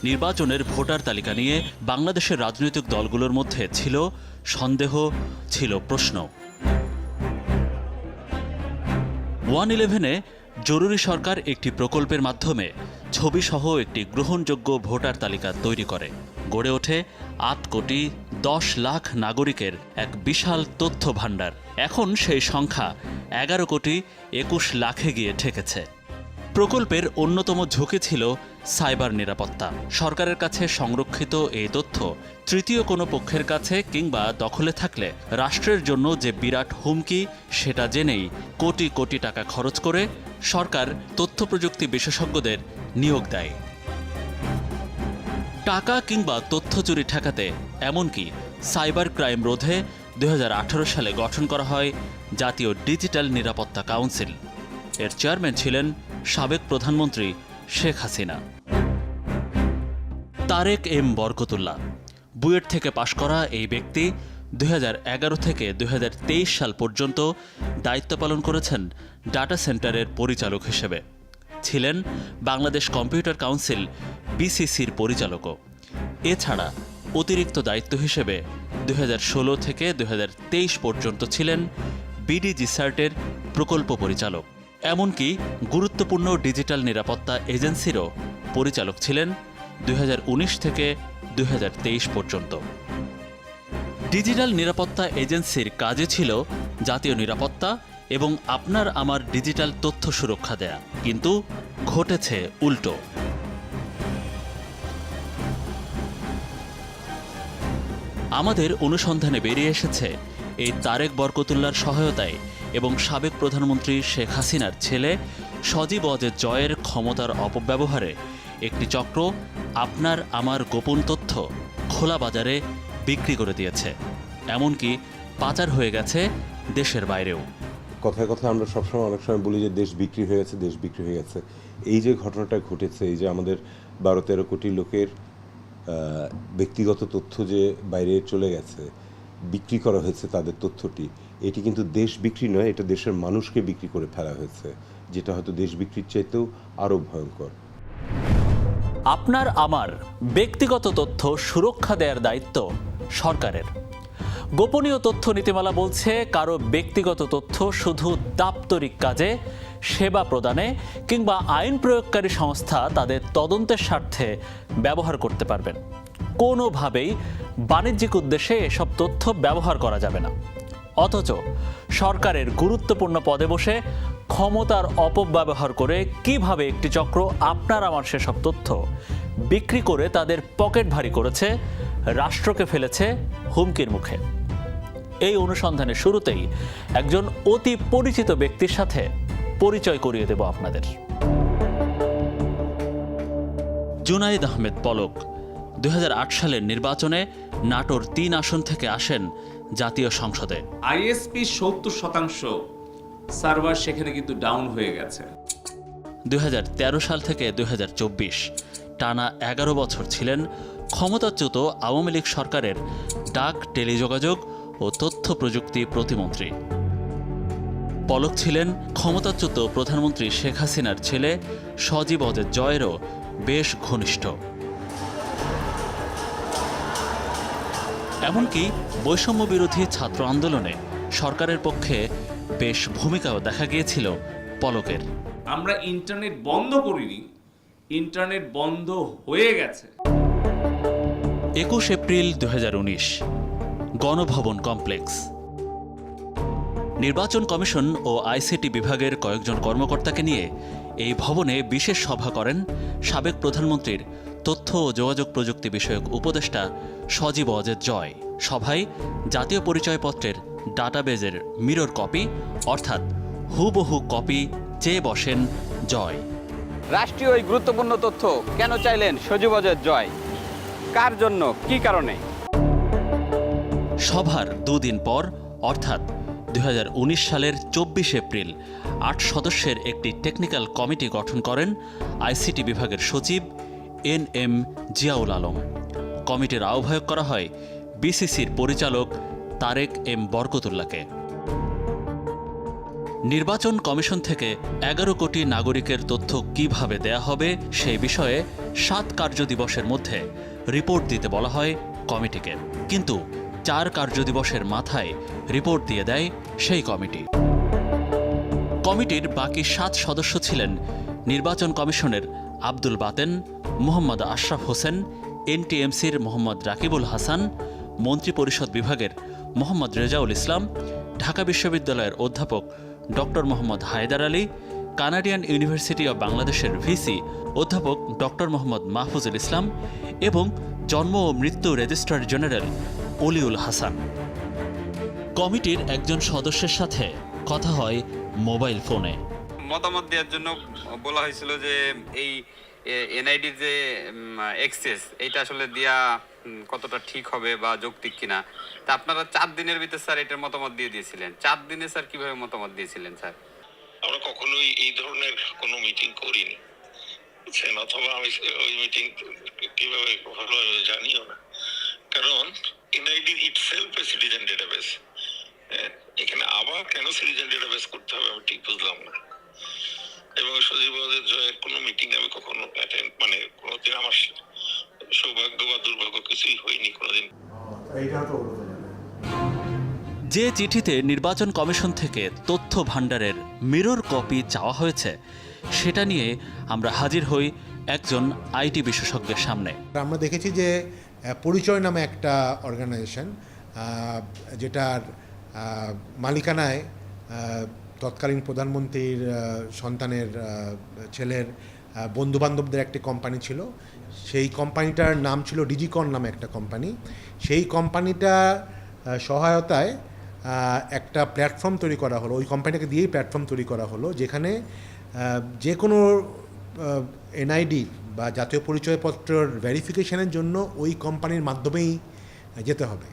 নির্বাচনের ভোটার তালিকা নিয়ে বাংলাদেশের রাজনৈতিক দলগুলোর মধ্যে ছিল সন্দেহ, ছিল প্রশ্ন। 111-এ জরুরি সরকার একটি প্রকল্পের মাধ্যমে ছবিসহ একটি গ্রহণযোগ্য ভোটার তালিকা তৈরি করে। গড়ে ওঠে ৮ কোটি ১০ লাখ নাগরিকের এক বিশাল তথ্য ভাণ্ডার। এখন সেই সংখ্যা ১১ কোটি ২১ লাখে গিয়ে ঠেকেছে। প্রকল্পের অন্যতম ঝুঁকি ছিল সাইবার নিরাপত্তা। সরকারের কাছে সংরক্ষিত এই তথ্য তৃতীয় কোনো পক্ষের কাছে কিংবা দখলে থাকলে রাষ্ট্রের জন্য যে বিরাট হুমকি, সেটা জেনেই কোটি কোটি টাকা খরচ করে সরকার তথ্য প্রযুক্তি বিশেষজ্ঞদের নিয়োগ দেয়। টাকা কিংবা তথ্য চুরি ঠেকাতে এমনকি সাইবার ক্রাইম রোধে ২০১৮ সালে গঠন করা হয় জাতীয় ডিজিটাল নিরাপত্তা কাউন্সিল। এর চেয়ারম্যান ছিলেন সাবেক প্রধানমন্ত্রী শেখ হাসিনা। তারেক এম বরকতুল্লাহ বুয়েট থেকে পাশ করা এই ব্যক্তি ২০১১ থেকে ২০২৩ সাল পর্যন্ত দায়িত্ব পালন করেছেন ডাটা সেন্টারের পরিচালক হিসেবে। ছিলেন বাংলাদেশ কম্পিউটার কাউন্সিল বিসিসির পরিচালকও। এছাড়া অতিরিক্ত দায়িত্ব হিসেবে ২০১৬ থেকে ২০২৩ পর্যন্ত ছিলেন বিডিজিসার্টের প্রকল্প পরিচালক। এমনকি গুরুত্বপূর্ণ ডিজিটাল নিরাপত্তা এজেন্সিরও পরিচালক ছিলেন ২০১৯ থেকে ২০২৩ পর্যন্ত। ডিজিটাল নিরাপত্তা এজেন্সির কাজে ছিল জাতীয় নিরাপত্তা এবং আপনার আমার ডিজিটাল তথ্য সুরক্ষা দেয়া, কিন্তু ঘটেছে উল্টো। আমাদের অনুসন্ধানে বেরিয়ে এসেছে এই তারেক বরকতুল্লাহর সহায়তায় এবং সাবেক প্রধানমন্ত্রী শেখ হাসিনার ছেলে সজীব ওয়াজেদ জয়ের ক্ষমতার অপব্যবহারে একটি চক্র আপনার আমার গোপন তথ্য খোলা বাজারে বিক্রি করে দিয়েছে, এমনকি পাচার হয়ে গেছে দেশের বাইরেও। কথায় কথায় আমরা সবসময় অনেক সময় বলি যে দেশ বিক্রি হয়ে গেছে, দেশ বিক্রি হয়ে গেছে। এই যে ঘটনাটা ঘটেছে, এই যে আমাদের ১২-১৩ কোটি লোকের ব্যক্তিগত তথ্য যে বাইরে চলে গেছে, বিক্রি করা হয়েছে তাদের তথ্যটি, এটি কিন্তু দেশ বিক্রি নয়, এটা দেশের মানুষকে বিক্রি করে ফেলা হয়েছে, যেটা হয়তো দেশ বিক্রির চাইতেও আরও ভয়ঙ্কর। আপনার আমার ব্যক্তিগত তথ্য সুরক্ষা দেওয়ার দায়িত্ব সরকারের। গোপনীয় তথ্য নীতিমালা বলছে কারো ব্যক্তিগত তথ্য শুধু দাপ্তরিক কাজে, সেবা প্রদানে কিংবা আইন প্রয়োগকারী সংস্থা তাদের তদন্তের স্বার্থে ব্যবহার করতে পারবেন। কোনোভাবেই বাণিজ্যিক উদ্দেশ্যে এসব তথ্য ব্যবহার করা যাবে না। অথচ সরকারের গুরুত্বপূর্ণ পদে বসে ক্ষমতার অপব্যবহার করে কিভাবে একটি চক্র আপনার আমার সেসব তথ্য বিক্রি করে তাদের পকেট ভারী করেছে, রাষ্ট্রকে ফেলেছে হুমকির মুখে। এই অনুসন্ধানের শুরুতেই একজন অতি পরিচিত ব্যক্তির সাথে পরিচয় করিয়ে দেব আপনাদের। জুনাইদ আহমেদ পলক ২০০৮ সালের নির্বাচনে নাটোর ৩ আসন থেকে আসেন জাতীয় সংসদে। আইএসপি ৭০% সার্ভার সেখানে কিন্তু ডাউন হয়ে গেছে। ২০১৩ সাল থেকে ২০২৪ টানা ১১ বছর ছিলেন ক্ষমতাচ্যুত আওয়ামী লীগ সরকারের ডাক, টেলিযোগাযোগ ও তথ্য প্রযুক্তি প্রতিমন্ত্রী। পলক ছিলেন ক্ষমতাচ্যুত প্রধানমন্ত্রী শেখ হাসিনার ছেলে সজীব ওয়াজেদ জয়েরও বেশ ঘনিষ্ঠ। এমনকি বৈষম্য বিরোধী ছাত্র আন্দোলনে সরকারের পক্ষে বেশ ভূমিকাও দেখা গিয়েছিল পলকের। আমরা ইন্টারনেট বন্ধ করিনি, ইন্টারনেট বন্ধ হয়ে গেছে। ২১ এপ্রিল ২০১৯ গণভবন কমপ্লেক্স। নির্বাচন কমিশন ও আইসিটি বিভাগের কয়েকজন কর্মকর্তাকে নিয়ে এই ভবনে বিশেষ সভা করেন সাবেক প্রধানমন্ত্রীর তথ্য ও যোগাযোগ প্রযুক্তি বিষয়ক উপদেষ্টা সজীব ওয়াজেদ জয়। সভায় জাতীয় পরিচয়পত্রের ডাটাবেজের মিরর কপি অর্থাৎ হুবহু কপি চেয়ে বসেন জয়। রাষ্ট্রীয় এই গুরুত্বপূর্ণ তথ্য কেন চাইলেন সজীব ওয়াজেদ জয়? কার জন্য, কি কারণে? সভার দুদিন পর অর্থাৎ ২০১৯ সালের ২৪ এপ্রিল ৮ সদস্যের একটি টেকনিক্যাল কমিটি গঠন করেন আইসিটি বিভাগের সচিব NM জিয়াউল আলম। কমিটির আহ্বায়ক করা হয় বিসিসির পরিচালক তারেক এম বরকতুল্লাহকে। নির্বাচন কমিশন থেকে ১১ কোটি নাগরিকের তথ্য কিভাবে দেয়া হবে সেই বিষয়ে 7 কার্যদিবসের মধ্যে রিপোর্ট দিতে বলা হয় কমিটিকে, কিন্তু 4 কার্যদিবসের মাথায় রিপোর্ট দিয়ে দেয় সেই কমিটি। কমিটির বাকি 7 সদস্য ছিলেন নির্বাচন কমিশনের আব্দুল বাতেন, মোহাম্মদ আশরাফ হোসেন, এনটিএমসির মোহাম্মদ রাকিবুল হাসান, মন্ত্রিপরিষদ বিভাগের মোহাম্মদ রেজাউল ইসলাম, ঢাকা বিশ্ববিদ্যালয়ের অধ্যাপক doctor Mohammad Haider Ali, Canadian university of বাংলাদেশের ভিসি অধ্যাপক ডক্টর মোহাম্মদ মাহফুজুল ইসলাম এবং জন্ম ও মৃত্যু রেজিস্ট্রার জেনারেল অলিউল হাসান। কমিটির একজন সদস্যের সাথে কথা হয় মোবাইল ফোনে। মতামত দেওয়ার জন্য বলা হয়েছিল যে এই এনআইডির যে এক্সেস এইটা আসলে দেওয়া কতটা ঠিক হবে বা যৌক্তিক কিনা। তা আপনারা 4 দিনের ভিতরে স্যার এটার মতামত দিয়ে দিয়েছিলেন। 4 দিনে স্যার কিভাবে মতামত দিয়েছিলেন স্যার? আমরা কখনোই এই ধরনের কোনো মিটিং করিনি, বুঝছেন, অথবা আমি ওই মিটিং কিভাবে ভালোভাবে জানিও না, কারণ NID itself a citizen database. এখানে আবার কেন সিটিজেন ডেটাবেস করতে হবে আমি ঠিক বুঝলাম না। এবং সজীবদের জয়ের কোনো মিটিং আমি কখনো অ্যাটেন্ড মানে কোনোদিন আমার সৌভাগ্য বা দুর্ভাগ্য কিছুই হয়নি কোনোদিন। যে চিঠিতে নির্বাচন কমিশন থেকে তথ্য ভাণ্ডারের মিরর কপি চাওয়া হয়েছে, সেটা নিয়ে আমরা হাজির হই একজন আইটি বিশেষজ্ঞের সামনে। আমরা দেখেছি যে পরিচয় নামে একটা অর্গানাইজেশন, যেটার মালিকানায় তৎকালীন প্রধানমন্ত্রীর সন্তানের ছেলের বন্ধুবান্ধবদের একটি কোম্পানি ছিল। সেই কোম্পানিটার নাম ছিল ডিজিকন নামে একটা কোম্পানি। সেই কোম্পানিটা সহায়তায় একটা প্ল্যাটফর্ম তৈরি করা হলো, ওই কোম্পানিটাকে দিয়েই প্ল্যাটফর্ম তৈরি করা হলো, যেখানে যে কোনো এনআইডি বা জাতীয় পরিচয়পত্রের ভেরিফিকেশনের জন্য ওই কোম্পানির মাধ্যমেই যেতে হবে।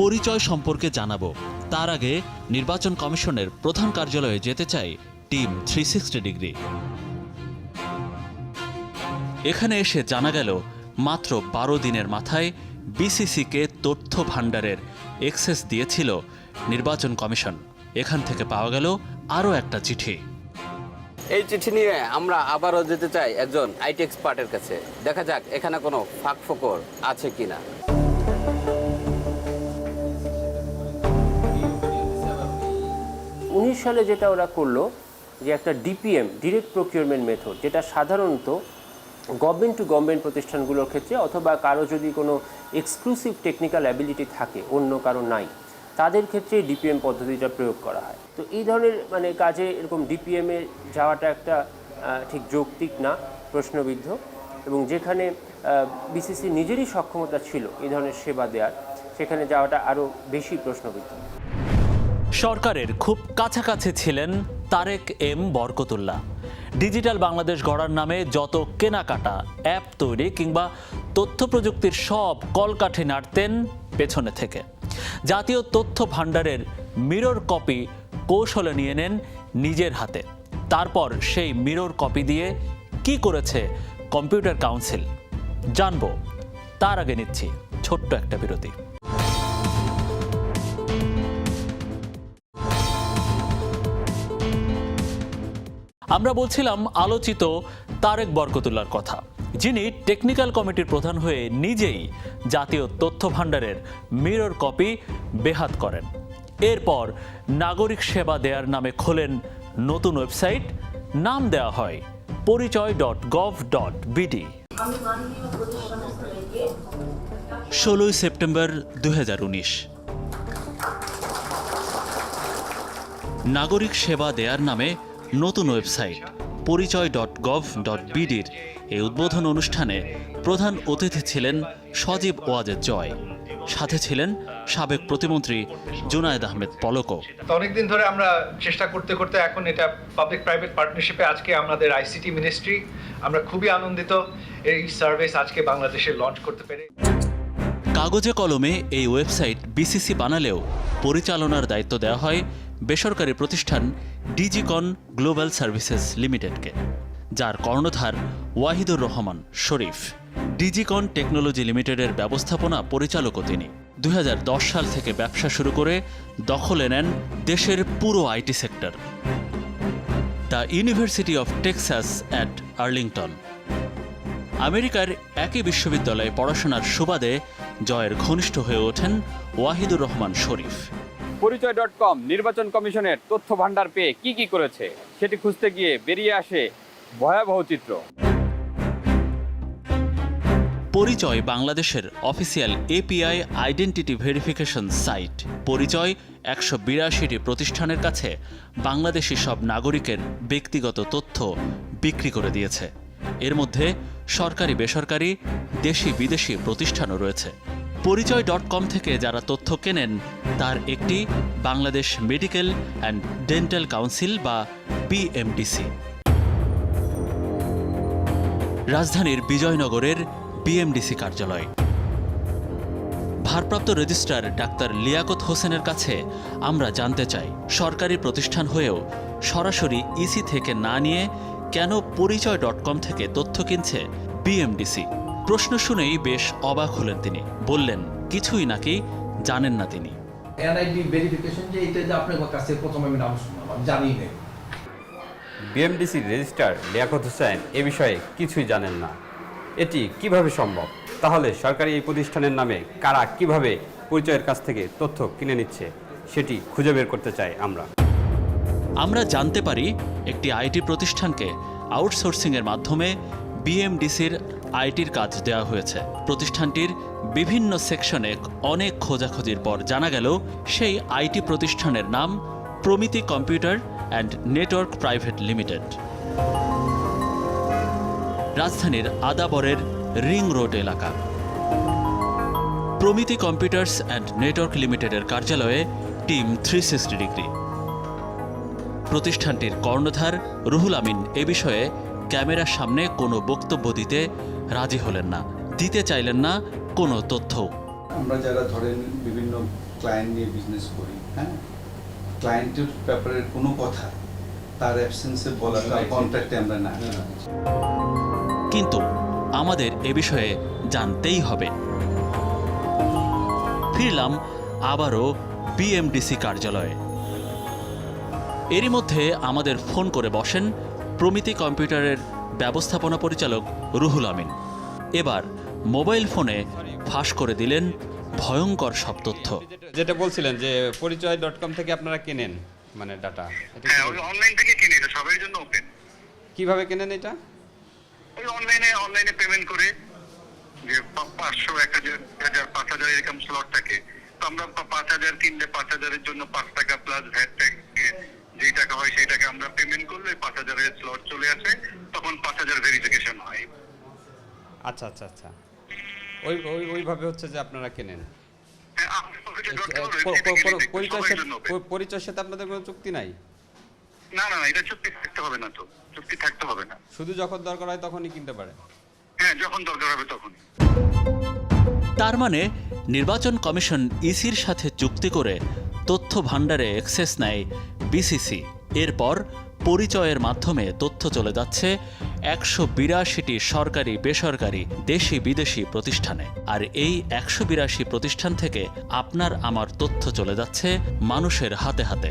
পরিচয় সম্পর্কে জানাবো, তার আগে নির্বাচন কমিশনের প্রধান কার্যালয়ে যেতে চাই টিম 360 ডিগ্রি। এখানে এসে জানা গেল মাত্র 12 দিনের মাথায় বিসিসিকে তথ্য ভাণ্ডারের অ্যাক্সেস দিয়েছিল নির্বাচন কমিশন। এখান থেকে পাওয়া গেল আরও একটা চিঠি। এই চিঠি নিয়ে আমরা আবারও যেতে চাই একজন আইটি এক্সপার্টের কাছে, দেখা যাক এখানে কোনো ফাঁকফোকর আছে কিনা। 19 সালে যেটা ওরা করলো যে একটা ডিপিএম, ডিরেক্ট প্রকিউরমেন্ট মেথড, যেটা সাধারণত গভর্নমেন্ট টু গভর্নমেন্ট প্রতিষ্ঠানগুলোর ক্ষেত্রে অথবা কারো যদি কোনো এক্সক্লুসিভ টেকনিক্যাল অ্যাবিলিটি থাকে, অন্য কারো নাই, তাদের ক্ষেত্রে ডিপিএম পদ্ধতিটা প্রয়োগ করা হয়। তো এই ধরনের কাজে এরকম ডিপিএমে যাওয়াটা একটা ঠিক যৌক্তিক না, প্রশ্নবিদ্ধ, এবং যেখানে বিসিসি নিজেরই সক্ষমতা ছিল এই ধরনের সেবা দেওয়ার, সেখানে যাওয়াটা আরও বেশি প্রশ্নবিদ্ধ। সরকারের খুব কাছাকাছি ছিলেন তারেক এম বরকতুল্লাহ। ডিজিটাল বাংলাদেশ গড়ার নামে যত কেনাকাটা, অ্যাপ তৈরি কিংবা তথ্য প্রযুক্তির সব কলকাঠি নাড়তেন পেছনে থেকে। জাতীয় তথ্য ভাণ্ডারের মিরর কপি কৌশলে নিয়ে নেন নিজের হাতে। তারপর সেই মিরর কপি দিয়ে কি করেছে কম্পিউটার কাউন্সিল জানবো, তার আগে নিচ্ছি ছোট্ট একটা বিরতি। আমরা বলছিলাম আলোচিত তারেক বরকতুল্লাহর কথা, যিনি টেকনিক্যাল কমিটির প্রধান হয়ে নিজেই জাতীয় তথ্য ভাণ্ডারের মিরর কপি বেহাত করেন। এরপর নাগরিক সেবা দেয়ার নামে খোলেন নতুন ওয়েবসাইট, নাম দেওয়া হয় পরিচয়.gov.bd। 16 সেপ্টেম্বর 2019। নাগরিক সেবা দেয়ার নামে নতুন ওয়েবসাইট পরিচয়.gov.bd-র এই উদ্বোধন অনুষ্ঠানে প্রধান অতিথি ছিলেন সজীব ওয়াজেদ জয়, সাথে ছিলেন সাবেক প্রতিমন্ত্রী জুনায়েদ আহমেদ পলকও। অনেকদিন ধরে আমরা চেষ্টা করতে করতে এখন এটা পাবলিক প্রাইভেট পার্টনারশিপে আজকে আমাদের আইসিটি মিনিস্ট্রি, আমরা খুবই আনন্দিত এই সার্ভিস আজকে বাংলাদেশে লঞ্চ করতে পেরে। কাগজে কলমে এই ওয়েবসাইট বিসিসি বানালেও পরিচালনার দায়িত্ব দেওয়া হয় বেসরকারি প্রতিষ্ঠান ডিজিকন গ্লোবাল সার্ভিসেস লিমিটেডকে, যার কর্ণধার ওয়াহিদুর রহমান শরীফ। ডিজিকন টেকনোলজি লিমিটেডের ব্যবস্থাপনা পরিচালকও তিনি। 2010 সাল থেকে ব্যবসা শুরু করে দখলে নেন দেশের পুরো IT sector. The university of Texas at Arlington, আমেরিকার একই বিশ্ববিদ্যালয়ে পড়াশোনার সুবাদে জয়ের ঘনিষ্ঠ হয়ে ওঠেন ওয়াহিদুর রহমান শরীফ। পরিচয়.com নির্বাচন কমিশনের তথ্য ভান্ডার পেয়ে কি করেছে সেটি খুঁজতে গিয়ে বেরিয়ে আসে ভয়াবহ চিত্র। পরিচয় বাংলাদেশের official API identity verification site. Porichoy 182টি প্রতিষ্ঠানের কাছে বাংলাদেশি সব নাগরিকের ব্যক্তিগত তথ্য বিক্রি করে দিয়েছে। এর মধ্যে সরকারি বেসরকারি দেশি বিদেশি প্রতিষ্ঠানও রয়েছে। পরিচয়.com থেকে যারা তথ্য কেনেন তার একটি Bangladesh medical and dental council বা বিএমডিসি। রাজধানীর বিজয়নগরের বিএমডিসি কার্যালয়। ভারপ্রাপ্ত রেজিস্ট্রার ডাক্তার লিয়াকত হোসেনের কাছে আমরা জানতে চাই, সরকারি প্রতিষ্ঠান হয়েও সরাসরি ইসি থেকে না নিয়ে কেন পরিচয়.com থেকে তথ্য কিনছে বিএমডিসি। প্রশ্ন শুনেই বেশ অবাক হলেন তিনি। বললেন কিছুই নাকি জানেন না তিনি। এনআইডি ভেরিফিকেশন যে এটা যে আপনার কাছে প্রথমে আমি নাম শুনলাম, জানি না। বিএমডিসির রেজিস্ট্রার লিয়াকত হোসেন এ বিষয়ে কিছুই জানেন না। এটি কিভাবে সম্ভব? তাহলে সরকারি এই প্রতিষ্ঠানের নামে কারা কিভাবে পরিচয়ের কাছ থেকে তথ্য কিনে নিচ্ছে সেটি খুঁজে বের করতে চাই আমরা। আমরা জানতে পারি একটি আইটি প্রতিষ্ঠানকে আউটসোর্সিংয়ের মাধ্যমে বিএমডিসির আইটির কাজ দেওয়া হয়েছে। প্রতিষ্ঠানটির বিভিন্ন সেকশনে অনেক খোঁজাখুঁজির পর জানা গেল সেই আইটি প্রতিষ্ঠানের নাম Pramiti computer and network private limited. রাজধানীর আদাবরের রিং রোড এলাকা। প্রমিতি কম্পিউটার্স অ্যান্ড নেটওয়ার্ক লিমিটেডের কার্যালয়ে টিম 360 ডিগ্রি। প্রতিষ্ঠানটির কর্ণধার রুহুল আমিন এ বিষয়ে ক্যামেরার সামনে কোনো বক্তব্য দিতে রাজি হলেন না, দিতে চাইলেন না কোনো তথ্য। আমরা যারা ধরেন বিভিন্ন ক্লায়েন্ট নিয়ে বিজনেস করি, হ্যাঁ, ক্লায়েন্টের ব্যাপারে কোনো কথা তার অ্যাবসেন্সে বলা, তার কন্ট্রাক্টে আমরা না। কিন্তু আমাদের এ বিষয়ে জানতেই হবে। ফিরলাম আবারও বিএমডিসি কার্যালয়ে। এরই মধ্যে আমাদের ফোন করে বসেন প্রমিতি কম্পিউটারের ব্যবস্থাপনা পরিচালক রুহুল আমিন। এবার মোবাইল ফোনে ফাঁস করে দিলেন ভয়ঙ্কর সব তথ্য। যেটা বলছিলেন যে পরিচয়.com থেকে আপনারা কেনেন মানে ডাটা, হ্যাঁ, ওই অনলাইন থেকে কিনি, এটা সবার জন্য ওপেন। কিভাবে কেনেন এটা? ওই অনলাইনে পেমেন্ট করে যে 500, 1000, 5000 এরকম স্লট থাকে। তো আমরা 5000 কিনলে 5000-এর জন্য 5 টাকা প্লাস ভ্যাট ট্যাক্স যেই টাকা হয় সেই টাকা আমরা পেমেন্ট করলে 5000-এর স্লট চলে আসে, তখন 5000 ভেরিফিকেশন হয়। আচ্ছা আচ্ছা আচ্ছা, ওইভাবে হচ্ছে যে আপনারা কেনেন। পরিচয়ের সাথে আপনাদের কোনো চুক্তি নাই? না, এটা চুক্তি থাকতে হবে না, তো চুক্তি থাকতে হবে না, শুধু যখন দরকার হয় তখনই কিনতে পারে। হ্যাঁ, যখন দরকার হবে তখনই। তার মানে নির্বাচন কমিশন ইসির সাথে চুক্তি করে তথ্য ভাণ্ডারে অ্যাক্সেস নেয় বিসিসি। এরপর পরিচয়ের মাধ্যমে তথ্য চলে যাচ্ছে 182টি সরকারি বেসরকারি দেশি বিদেশি প্রতিষ্ঠানে। আর এই 182 প্রতিষ্ঠান থেকে আপনার আমার তথ্য চলে যাচ্ছে মানুষের হাতে হাতে।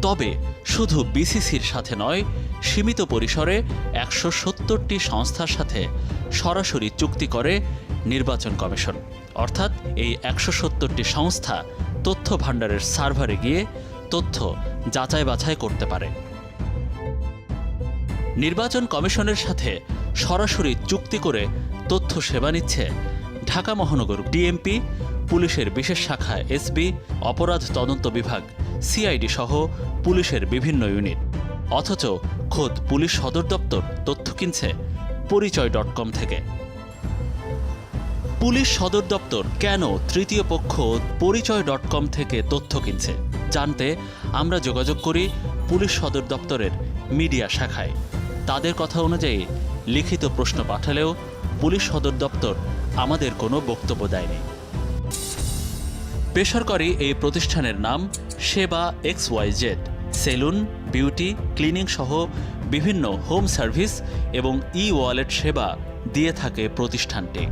তবে শুধু বিসিসির সাথে নয়, সীমিত পরিসরে 170টি সংস্থার সাথে সরাসরি চুক্তি করে নির্বাচন কমিশন। অর্থাৎ এই 170টি সংস্থা তথ্য ভাণ্ডারের সার্ভারে গিয়ে তথ্য যাচাই বাছাই করতে পারে। নির্বাচন কমিশনের সাথে সরাসরি চুক্তি করে তথ্য সেবা নিচ্ছে ঢাকা মহানগর ডিএমপি, পুলিশের বিশেষ শাখা এসবি, অপরাধ তদন্ত বিভাগ সিআইডি সহ পুলিশের বিভিন্ন ইউনিট। অথচ খোদ পুলিশ সদর দপ্তর তথ্য কিনছে পরিচয়.com থেকে। পুলিশ সদর দপ্তর কেন তৃতীয় পক্ষ পরিচয়.com থেকে তথ্য কিনছে জানতে আমরা যোগাযোগ করি পুলিশ সদর দপ্তরের মিডিয়া শাখায়। তাদের কথা অনুযায়ী লিখিত প্রশ্ন পাঠালেও পুলিশ সদর দপ্তর আমাদের কোনো বক্তব্য দেয়নি। বেসরকারি এই প্রতিষ্ঠানের নাম সেবা XYZ। সেলুন, বিউটি, ক্লিনিং সহ বিভিন্ন হোম সার্ভিস এবং ই-ওয়ালেট সেবা দিয়ে থাকে প্রতিষ্ঠানটি।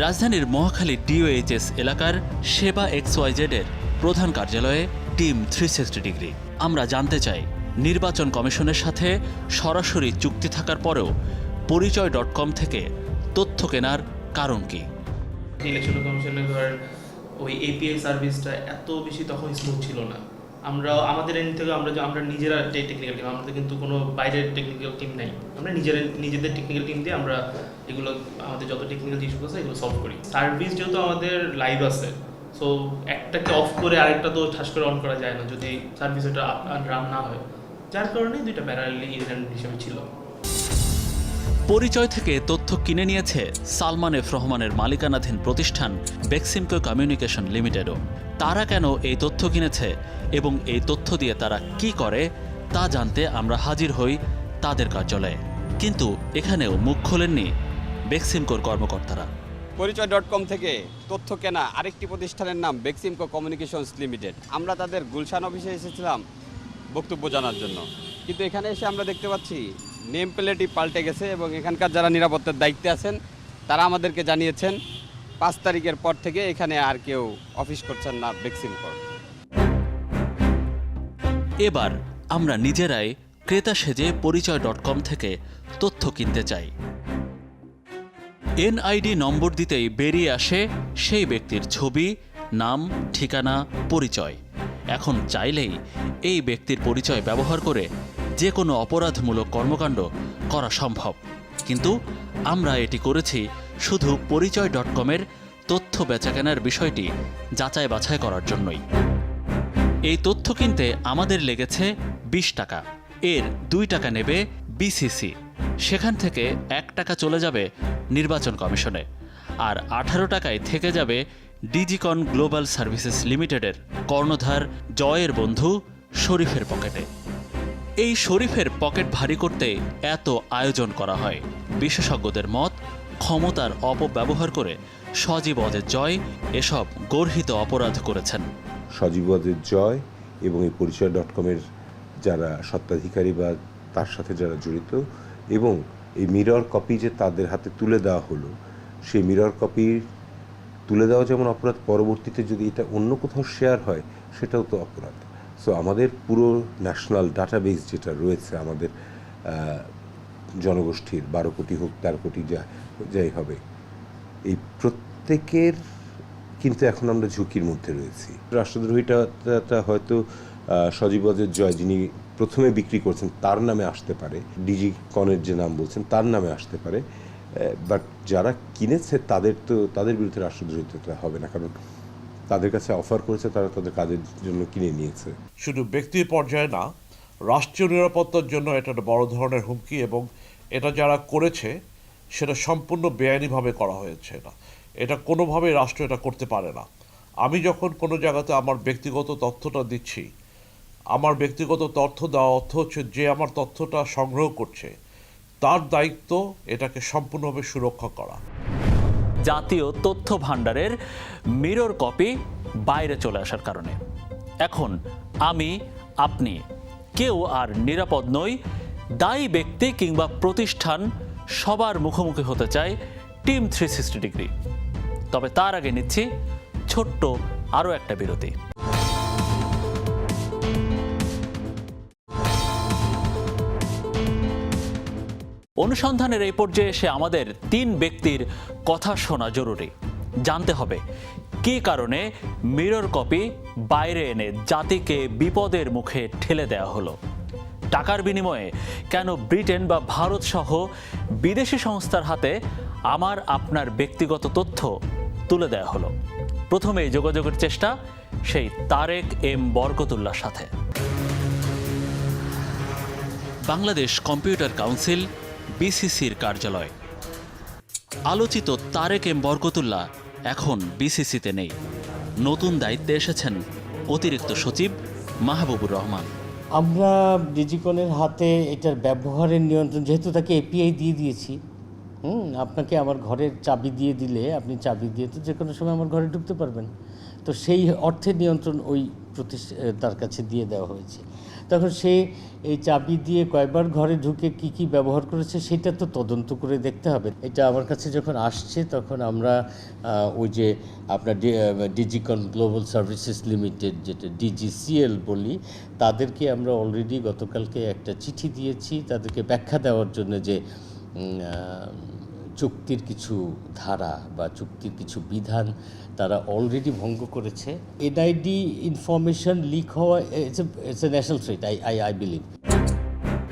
রাজধানীর মহাখালী DOHS এলাকার সেবা XYZ এর প্রধান কার্যালয়ে টিম 360 ডিগ্রি। আমরা জানতে চাই, নির্বাচন কমিশনের সাথে সরাসরি চুক্তি থাকার পরেও পরিচয়.com থেকে তথ্য কেনার কারণ কি? ইলেকশন কমিশনের ধরেন ওই এপিআই সার্ভিসটা এত বেশি তখন স্মুথ ছিল না। আমাদের এন্ড থেকে আমরা নিজেরা টেকনিক্যাল টিম, আমাদের কিন্তু কোনো বাইরের টেকনিক্যাল টিম নাই। আমরা নিজেদের টেকনিক্যাল টিম দিয়ে আমরা এগুলো আমাদের যত টেকনিক্যাল ইস্যু আছে এগুলো সলভ করি। সার্ভিস যেহেতু আমাদের লাইভ আছে, সো একটাকে অফ করে আরেকটা তো ঠাস করে অন করা যায় না যদি সার্ভিস ওটা রান না হয়, যার কারণে দুইটা প্যারালালি ইভেন্ট হিসেবে ছিল। পরিচয় থেকে তথ্য কিনে নিয়েছে সালমান এফ রহমানের মালিকানাধীন প্রতিষ্ঠান বেক্সিমকো কমিউনিকেশন লিমিটেডও। তারা কেন এই তথ্য কিনেছে এবং এই তথ্য দিয়ে তারা কি করে তা জানতে আমরা হাজির হই তাদের কার্যালয়ে। কিন্তু এখানেও মুখ খোলেননি বেক্সিমকোর কর্মকর্তারা। পরিচয়.com থেকে তথ্য কেনা আরেকটি প্রতিষ্ঠানের নাম বেক্সিমকো কমিউনিকেশনস লিমিটেড। আমরা তাদের গুলশান অফিসে এসেছিলাম বক্তব্য জানার জন্য, কিন্তু এখানে এসে আমরা দেখতে পাচ্ছি নেম প্লেটই পাল্টে গেছে এবং এখানকার যারা নিরাপত্তার দায়িত্বে আছেন তারা আমাদেরকে জানিয়েছেন 5 তারিখের পর থেকে এখানে আর কেউ অফিস করছেন না বেক্সিমকোর। এবার আমরা নিজেরাই ক্রেতা সেজে পরিচয়.com থেকে তথ্য কিনতে চাই। এনআইডি নম্বর দিতেই বেরিয়ে আসে সেই ব্যক্তির ছবি, নাম, ঠিকানা, পরিচয়। এখন চাইলেই এই ব্যক্তির পরিচয় ব্যবহার করে যে কোনো অপরাধমূলক কর্মকাণ্ড করা সম্ভব। কিন্তু আমরা এটি করেছি শুধু পরিচয়.com-এর তথ্য বেচাকেনার বিষয়টি যাচাই বাছাই করার জন্যই। এই তথ্য কিনতে আমাদের লেগেছে 20 টাকা। এর 2 টাকা নেবে বিসিসি, সেখান থেকে 1 টাকা চলে যাবে নির্বাচন কমিশনে, আর 18 টাকায় থেকে যাবে ডিজিকন গ্লোবাল সার্ভিসেস লিমিটেডের কর্ণধার জয়ের বন্ধু শরীফের পকেটে। এই শরীফের পকেট ভারী করতে এত আয়োজন করা হয়। বিশেষজ্ঞদের মত, ক্ষমতার অপব্যবহার করে সজীব ওয়াজেদ জয় এসব গর্হিত অপরাধ করেছেন। সজীব ওয়াজেদ জয় এবং এই পরিচয়.com-এর যারা স্বত্বাধিকারী বা তার সাথে যারা জড়িত, এবং এই মিরর কপি যে তাদের হাতে তুলে দেওয়া হলো, সেই মিরর কপি তুলে দেওয়া যেমন অপরাধ, পরবর্তীতে যদি এটা অন্য কোথাও শেয়ার হয় সেটাও তো অপরাধ। সো আমাদের পুরো ন্যাশনাল ডাটাবেস যেটা রয়েছে আমাদের জনগোষ্ঠীর, 12 কোটি হোক 13 কোটি যাই হবে, এই প্রত্যেকের কিন্তু এখন আমরা ঝুঁকির মধ্যে রয়েছি। রাষ্ট্রদ্রোহিতা হয়তো সজীব ওয়াজেদ জয় যিনি প্রথমে বিক্রি করছেন তার নামে আসতে পারে, ডিজিকনের যে নাম বলছেন তার নামে আসতে পারে, বাট যারা কিনেছে তাদের বিরুদ্ধে রাষ্ট্রদ্রোহিতা হবে না, কারণ তাদের কাছে অফার করেছে, তারা তাদের কাজের জন্য কিনে নিয়েছে। শুধু ব্যক্তির পর্যায়ে না, রাষ্ট্রীয় নিরাপত্তার জন্য এটা একটা বড় ধরনের হুমকি, এবং এটা যারা করেছে সেটা সম্পূর্ণ বেআইনিভাবে করা হয়েছে। এটা কোনোভাবেই রাষ্ট্র এটা করতে পারে না। আমি যখন কোনো জায়গাতে আমার ব্যক্তিগত তথ্যটা দিচ্ছি, আমার ব্যক্তিগত তথ্য দেওয়া অর্থ হচ্ছে যে আমার তথ্যটা সংগ্রহ করছে তার দায়িত্ব এটাকে সম্পূর্ণভাবে সুরক্ষা করা। জাতীয় তথ্য ভাণ্ডারের মিরর কপি বাইরে চলে আসার কারণে এখন আমি, আপনি কেউ আর নিরাপদ নই। দায়ী ব্যক্তি কিংবা প্রতিষ্ঠান সবার মুখোমুখি হতে চায় টিম 360 ডিগ্রি। তবে তার আগে নিচ্ছি ছোট্ট আরও একটা বিরতি। অনুসন্ধানের এই পর্যায়ে এসে আমাদের 3 ব্যক্তির কথা শোনা জরুরি। জানতে হবে কী কারণে মিরর কপি বাইরে এনে জাতিকে বিপদের মুখে ঠেলে দেওয়া হলো। টাকার বিনিময়ে কেন ব্রিটেন বা ভারত সহ বিদেশি সংস্থার হাতে আমার আপনার ব্যক্তিগত তথ্য তুলে দেওয়া হলো। প্রথমে যোগাযোগের চেষ্টা সেই তারেক এম বরকতুল্লাহর সাথে। বাংলাদেশ কম্পিউটার কাউন্সিল বিসিসির কার্যালয়। আলোচিত তারেক এম বরকতুল্লাহ এখন বিসিসিতে নেই। নতুন দায়িত্বে এসেছেন অতিরিক্ত সচিব মাহবুবুর রহমান। আমরা ডিজিকনের হাতে এটার ব্যবহারের নিয়ন্ত্রণ, যেহেতু তাকে এপিআই দিয়ে দিয়েছি, আপনাকে আমার ঘরের চাবি দিয়ে দিলে আপনি চাবি দিয়ে তো যে কোনো সময় আমার ঘরে ঢুকতে পারবেন, তো সেই অর্থের নিয়ন্ত্রণ ওই তার কাছে দিয়ে দেওয়া হয়েছে। তখন সে এই চাবি দিয়ে কয়বার ঘরে ঢুকে কি ব্যবহার করেছে সেটা তো তদন্ত করে দেখতে হবে। এটা আমার কাছে যখন আসছে তখন আমরা ওই যে আপনার ডিজিকন গ্লোবাল সার্ভিসেস লিমিটেড, যেটা ডিজিসিএল বলি, তাদেরকে আমরা অলরেডি গতকালকে একটা চিঠি দিয়েছি তাদেরকে ব্যাখ্যা দেওয়ার জন্য যে চুক্তির কিছু ধারা বা চুক্তির কিছু বিধান তারা অলরেডি ভঙ্গ করেছে। এনআইডি ইনফরমেশন লিক হওয়া it's a national threat I believe.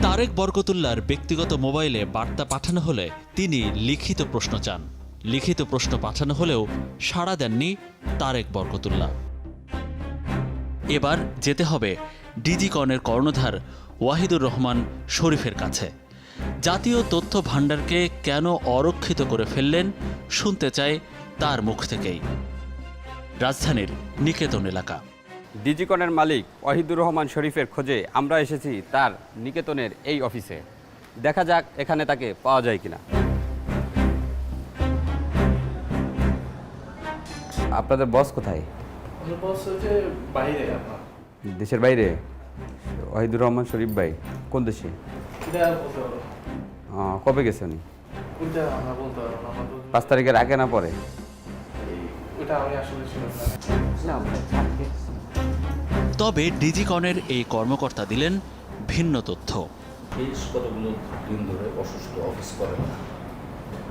Tareq বরকতুল্লাহর ব্যক্তিগত মোবাইলে বার্তা পাঠানো হলে তিনি লিখিত প্রশ্ন চান। লিখিত প্রশ্ন পাঠানো হলেও সাড়া দেননি তারেক বরকতুল্লাহ। এবার যেতে হবে ডিজিকনের কর্ণধার ওয়াহিদুর রহমান শরীফের কাছে। জাতীয় তথ্য ভাণ্ডারকে কেন অরক্ষিত করে ফেললেন শুনতে চাই তার মুখ থেকেই। রাজধানীর নিকেতন এলাকা। ডিজিকনের মালিক ওয়াহিদুর রহমান শরীফের খোঁজে আমরা এসেছি তার নিকেতনের এই অফিসে। দেখা যাক এখানে তাকে পাওয়া যায় কিনা। আপনাদের বস কোথায়? দেশের বাইরে? ওয়াহিদুর রহমান শরীফ ভাই কোন দেশে? কবে গেছে উনি? 5 তারিখের আগে না পরে? তবে ডিজিকনের এই কর্মকর্তা দিলেন ভিন্ন তথ্য। বেশ কতগুলো দিন ধরে অসুস্থ, অফিস করে না,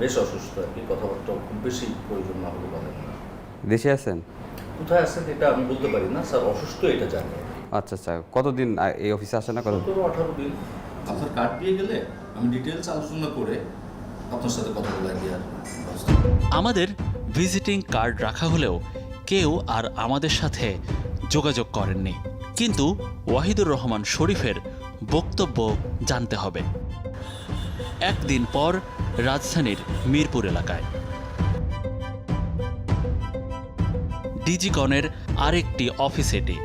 বেশ অসুস্থ আর কি, কথাবার্তা খুব বেশি প্রয়োজন না হলে বলেন না। দেশে আছেন? কোথায় আছেন এটা আমি বলতে পারি না স্যার, অসুস্থ এটা জানি। আচ্ছা আচ্ছা, কতদিন এই অফিসে আসে না? কত? 17-18 দিন। আপনার কার্ড দিয়ে গেলে আমি ডিটেলস আলোচনা করে আপনার সাথে কথা বলা গিয়ে। আমাদের ভিজিটিং কার্ড রাখা হলেও কেউ আর আমাদের সাথে যোগাযোগ করেননি। কিন্তু ওয়াহিদুর রহমান শরীফের বক্তব্য জানতে হবে। একদিন পর রাজধানীর মিরপুর এলাকায় ডিজিকনের আরেকটি অফিস এটি।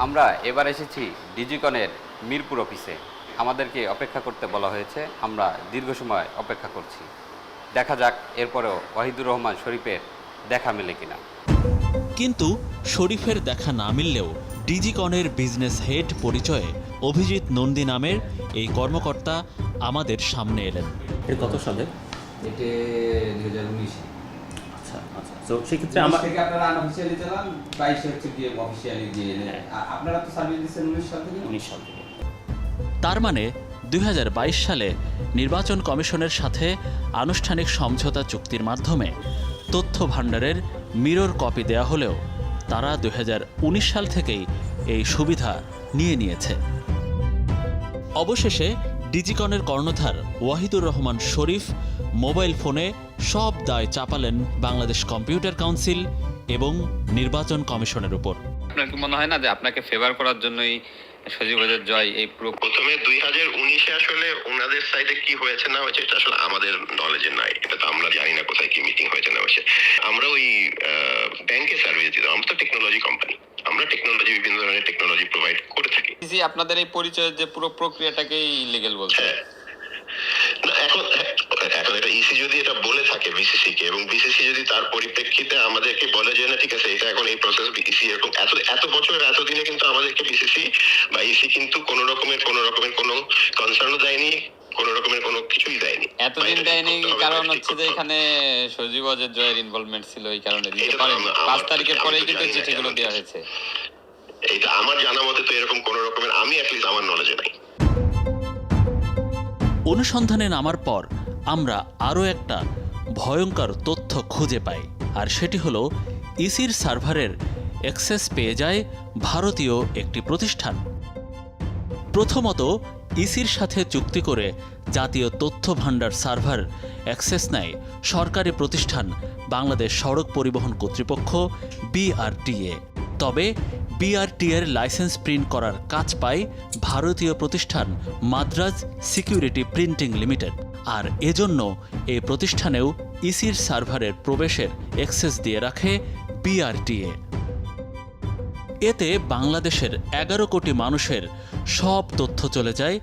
আমরা এবার এসেছি ডিজিকনের মিরপুর অফিসে। আমাদেরকে অপেক্ষা করতে বলা হয়েছে, আমরা দীর্ঘ সময় অপেক্ষা করছি। দেখা যাক এরপরেও ওয়াহিদুর রহমান শরীফের দেখা মেলে কিনা। কিন্তু শরীফের দেখা না মিললেও ডিজিকনের বিজনেস হেড পরিচয়ে অভিজিৎ নন্দী নামের এই কর্মকর্তা আমাদের সামনে এলেন। এর কত সালে? এটা 2019। আচ্ছা আচ্ছা, তো সেক্ষেত্রে আমার থেকে আপনারা আনঅফিশিয়ালি চালান, 22 হচ্ছে দিয়ে অফিশিয়ালি দিয়ে আপনারা তো সার্ভিস দিচ্ছেন 19 সাল থেকে। 19 সাল থেকে। তার মানে 2022 সালে নির্বাচন কমিশনের সাথে আনুষ্ঠানিক সমঝোতা চুক্তির মাধ্যমে তথ্য ভাণ্ডারের মিরর কপি দেয়া হলেও তারা 2019 সাল থেকেই এই সুবিধা নিয়ে নিয়েছে। অবশেষে ডিজিকনের কর্ণধার ওয়াহিদুর রহমান শরীফ মোবাইল ফোনে সব দায় চাপালেন বাংলাদেশ কম্পিউটার কাউন্সিল এবং নির্বাচন কমিশনের উপর। আপনার কি মনে হয় না যে আপনাকে ফেভার করার জন্যই সজীবের জয় এই পুরো? প্রথমে 2019-এ আসলে ওনাদের সাইডে কি হয়েছে না হয়েছে এটা আসলে আমাদের নলেজে নাই, এটা তো আমরা জানি না কোথায় কি মিটিং হয়েছে না হয়েছে। আমরা ওই ব্যাংকে সার্ভিস দিতাম, আমরা তো টেকনোলজি কোম্পানি, আমরা টেকনোলজি বিভিন্ন ধরনের টেকনোলজি প্রোভাইড করে থাকি। আপনাদের এই পরিচয়ের যে পুরো প্রক্রিয়াটাকেই ইলিগ্যাল বলছে। না এখন এটা ইসি যদি এটা বলে থাকে বিসিসি কে, এবং বিসিসি যদি তার পরিপ্রেক্ষিতে আমাদেরকে বলে যে না ঠিক আছে এটা এখন এই প্রসেস ইসি এরকম এত বছর এতদিনে কিন্তু আমাদেরকে বিসিসি বা ইসি কিন্তু কোনো রকমের কোনো কনসার্নও দেয়নি, কোনো রকমের কোনো কিছুই দেয়নি। এতদিন দেয়নি কারণ হচ্ছে যে এখানে সজীব অজয় জয়ের ইনভলভমেন্ট ছিল, এই কারণে দিতে পারেনি। 5 তারিখের পরেই কিন্তু চিঠিগুলো দেওয়া হয়েছে। এটা আমার জানা মতে তো এরকম কোনো রকমের আমি অ্যাটলিস্ট আমার নলেজে নাই। অনুসন্ধানে নামার পর আমরা আরও একটা ভয়ঙ্কর তথ্য খুঁজে পাই, আর সেটি হলো ইসির সার্ভারের অ্যাক্সেস পেয়ে যায় ভারতীয় একটি প্রতিষ্ঠান। প্রথমত ইসির সাথে চুক্তি করে জাতীয় তথ্য ভাণ্ডার সার্ভার অ্যাক্সেস নেয় সরকারি প্রতিষ্ঠান বাংলাদেশ সড়ক পরিবহন কর্তৃপক্ষ বিআরটিএ। তবে বিআরটিএর লাইসেন্স প্রিন্ট করার কাজ পায় ভারতীয় প্রতিষ্ঠান মাদ্রাজ সিকিউরিটি প্রিন্টিং লিমিটেড। আর এজন্য এই প্রতিষ্ঠানেও ইসির সার্ভারের প্রবেশের অ্যাক্সেস দিয়ে রাখে বিআরটিএ। এতে বাংলাদেশের 11 কোটি মানুষের সব তথ্য চলে যায়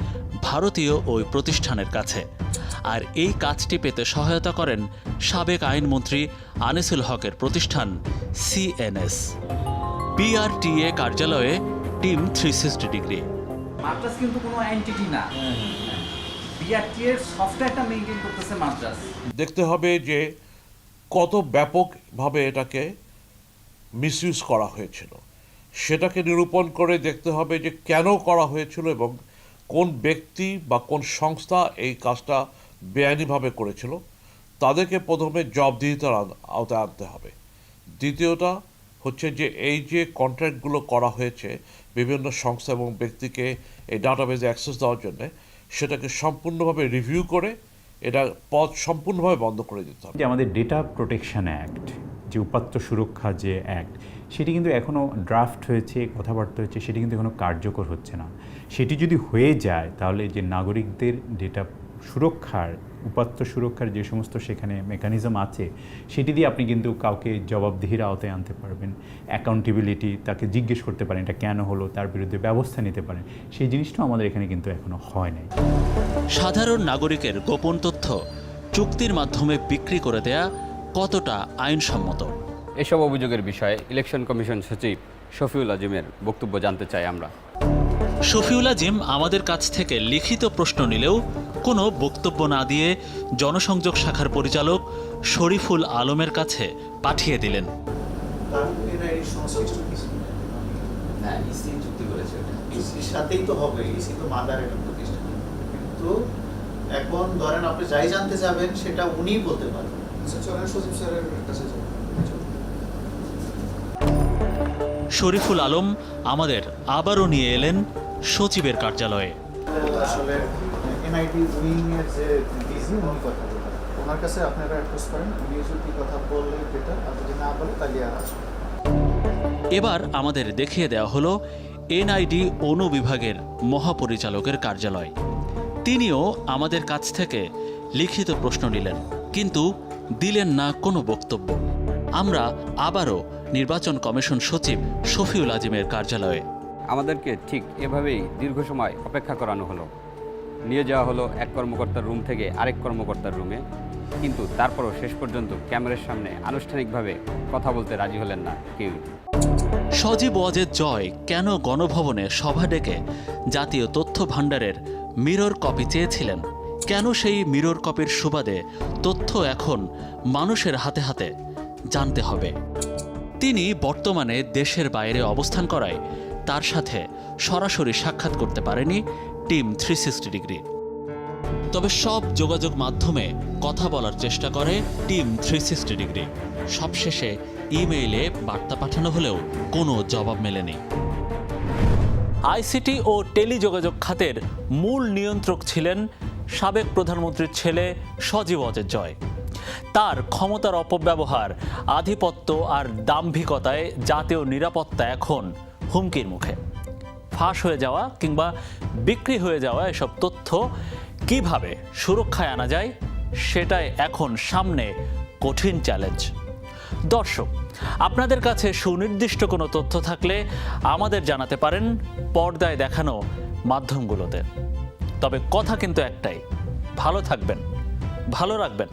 ভারতীয় ওই প্রতিষ্ঠানের কাছে। আর এই কাজটি পেতে সহায়তা করেন সাবেক আইনমন্ত্রী আনিসুল হকের প্রতিষ্ঠান সিএনএস। বিআরটিএ কার্যালয়ে টিম 360 ডিগ্রি। মাদ্রাজ কিন্তু কোনো এন্টিটি না, বিআরটিএর সফটওয়্যারটা মেইনটেইন করতেছে মাদ্রাজ। দেখতে হবে যে কত ব্যাপকভাবে এটাকে মিসইউজ করা হয়েছিল, সেটাকে নিরূপণ করে দেখতে হবে যে কেন করা হয়েছিল এবং কোন ব্যক্তি বা কোন সংস্থা এই কাজটা বেআইনিভাবে করেছিল তাদেরকে প্রথমে জবাবদিহিতার আওতায় আনতে হবে। দ্বিতীয়টা হচ্ছে যে এই যে কন্ট্রাক্টগুলো করা হয়েছে বিভিন্ন সংস্থা এবং ব্যক্তিকে এই ডাটাবেজে অ্যাক্সেস দেওয়ার জন্য, সেটাকে সম্পূর্ণভাবে রিভিউ করে এটা পথ সম্পূর্ণভাবে বন্ধ করে দিতে হবে। যে আমাদের ডেটা প্রোটেকশন অ্যাক্ট, যে উপাত্ত সুরক্ষা যে অ্যাক্ট, সেটি কিন্তু এখনও ড্রাফট হয়েছে, কথাবার্তা হচ্ছে, সেটি কিন্তু এখনও কার্যকর হচ্ছে না। সেটি যদি হয়ে যায় তাহলে যে নাগরিকদের ডেটা সুরক্ষার, উপাত্ত সুরক্ষার যে সমস্ত সেখানে মেকানিজম আছে, সেটি দিয়ে আপনি কিন্তু কাউকে জবাবদিহির আওতায় আনতে পারবেন, অ্যাকাউন্টেবিলিটি, তাকে জিজ্ঞেস করতে পারেন এটা কেন হলো, তার বিরুদ্ধে ব্যবস্থা নিতে পারেন। সেই জিনিসটাও আমাদের এখানে কিন্তু এখনও হয় নাই। সাধারণ নাগরিকের গোপন তথ্য চুক্তির মাধ্যমে বিক্রি করে দেয়া কতটা আইনসম্মত? এসব অভিযোগের বিষয়ে ইলেকশন কমিশন সচিব শফিউল আজিমের বক্তব্য জানতে চাই আমরা। শফিউল আজিম আমাদের কাছ থেকে লিখিত প্রশ্ন নিলেও কোনো বক্তব্য না দিয়ে জনসংযোগ শাখার পরিচালক শরীফুল আলমের কাছে পাঠিয়ে দিলেন। সাথেই তো হবে, ইসি তো মাদার একটা প্রতিষ্ঠান, কিন্তু এখন ধরেন আপনি যাই জানতে যাবেন সেটা উনিই বলতে পারেন। সচিব স্যারের কাছে শরীফুল আলম আমাদের আবারও নিয়ে এলেন সচিবের কার্যালয়ে। আসলে এনআইডি উইং এর যে ডিজি উনি কথা বলেন, ওনার কাছে আপনারা অ্যাপ্রোচ করেন, উনি যদি কথা বললে বেটার, আর যদি না বলে তাহলে আর আসবে। এবার আমাদের দেখিয়ে দেওয়া হলো এনআইডি অনুবিভাগের মহাপরিচালকের কার্যালয়। তিনিও আমাদের কাছ থেকে লিখিত প্রশ্ন নিলেন, কিন্তু দিলেন না কোনো বক্তব্য। আমরা আবারও নির্বাচন কমিশন সচিব শফিউল আজিমের কার্যালয়ে। আমাদেরকে ঠিক এভাবেই দীর্ঘ সময় অপেক্ষা করানো হলো। নিয়ে যাওয়া হলো এক কর্মকর্তার রুম থেকে আরেক কর্মকর্তার রুমে, কিন্তু তারপরও শেষ পর্যন্ত ক্যামেরার সামনে আনুষ্ঠানিকভাবে কথা বলতে রাজি হলেন না কেউ। সজীব ওয়াজেদ জয় কেন গণভবনে সভা ডেকে জাতীয় তথ্য ভাণ্ডারের মিরর কপি চেয়েছিলেন? কেন সেই মিরর কপির সুবাদে তথ্য এখন মানুষের হাতে হাতে জানতে হবে? তিনি বর্তমানে দেশের বাইরে অবস্থান করায় তার সাথে সরাসরি সাক্ষাৎ করতে পারেনি টিম 360 ডিগ্রি। তবে সব যোগাযোগ মাধ্যমে কথা বলার চেষ্টা করে টিম 360 ডিগ্রি। সবশেষে ইমেইলে বার্তা পাঠানো হলেও কোনো জবাব মেলেনি। আইসিটি ও টেলিযোগাযোগ খাতের মূল নিয়ন্ত্রক ছিলেন সাবেক প্রধানমন্ত্রীর ছেলে সজীব ওয়াজেদ জয়। তার ক্ষমতার অপব্যবহার, আধিপত্য আর দাম্ভিকতায় জাতীয় নিরাপত্তা এখন হুমকির মুখে। ফাঁস হয়ে যাওয়া কিংবা বিক্রি হয়ে যাওয়া এসব তথ্য কিভাবে সুরক্ষায় আনা যায়, সেটাই এখন সামনে কঠিন চ্যালেঞ্জ। দর্শক, আপনাদের কাছে সুনির্দিষ্ট কোনো তথ্য থাকলে আমাদের জানাতে পারেন পর্দায় দেখানো মাধ্যমগুলোতে। তবে কথা কিন্তু একটাই, ভালো থাকবেন, ভালো রাখবেন।